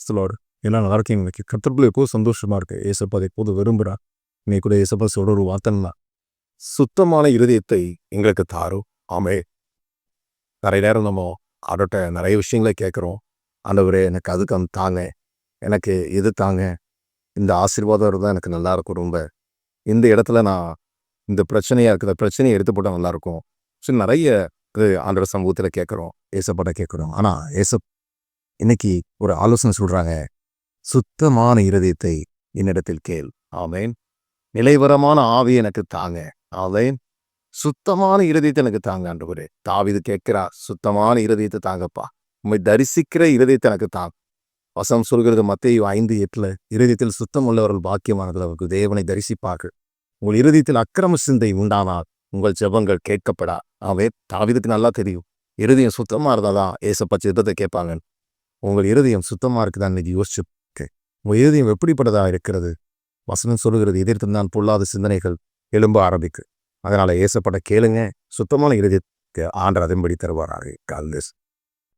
Lord. எல்லாம் நல்லா இருக்கீங்க. இன்னைக்கு கர்த்தருக்குள்ள எப்போதும் சந்தோஷமா இருக்கு. ஏசப்பா அதை எப்போதும் விரும்புகிறார். இன்னைக்கு கூட ஏசப்பா சொல்ற ஒரு வார்த்தைன்னா, சுத்தமான இருதயத்தை எங்களுக்கு தாரும். ஆமே. நிறைய நேரம் நம்ம அவர்கிட்ட நிறைய விஷயங்களை கேட்குறோம். ஆண்டவரே எனக்கு அதுக்கு தாங்க, எனக்கு இது தாங்க, இந்த ஆசீர்வாதம் இருந்தால் எனக்கு நல்லா இருக்கும். ரொம்ப இந்த இடத்துல நான் இந்த பிரச்சனையாக இருக்கிற பிரச்சனையை எடுத்து போட்டால் நல்லாயிருக்கும். ஸோ நிறைய இது ஆண்டவர் சமூகத்தில் கேட்குறோம், ஏசப்பாட்ட கேட்குறோம். ஆனால் இன்னைக்கு ஒரு ஆலோசனை சொல்கிறாங்க, சுத்தமான இருதயத்தை என்னிடத்தில் கேள். ஆமேன். நிலைவரமான ஆவி எனக்கு தாங்க. ஆமேன். சுத்தமான இருதயத்தை எனக்கு தாங்க ஆண்டவரே. தாவீது கேட்கிறா, சுத்தமான இருதயத்தை தாங்கப்பா, உம்மை தரிசிக்கிற இருதயத்தை எனக்கு தாங்க. வசனம் சொல்கிறது மத்தேயு 5:8, இருதயத்தில் சுத்தம் உள்ளவர்கள் பாக்கியமானவர்கள், அவர்கள் தேவனை தரிசிப்பார்கள். உங்கள் இருதயத்தில் அக்கிரம சிந்தை உண்டானால் உங்கள் ஜெபங்கள் கேட்கப்படா. தாவீதுக்கு நல்லா தெரியும், இருதயம் சுத்தமா இருந்தாதான் ஏசப்பா ஜெபத்தை கேட்பாங்க. உங்கள் இருதயம் சுத்தமா இருக்குதான் இன்னைக்கு யோசிச்சு. உங்கள் இருதயம் எப்படிப்பட்டதா இருக்கிறது? வசனம் சொல்லுகிறது, எதிர்த்துதான் பொல்லாத சிந்தனைகள் எழும்ப ஆரம்பிக்கு. அதனால ஏசப்பட கேளுங்க, சுத்தமான இருதயத்துக்கு ஆண்டவர் அதன்படி தருவாராக. கால்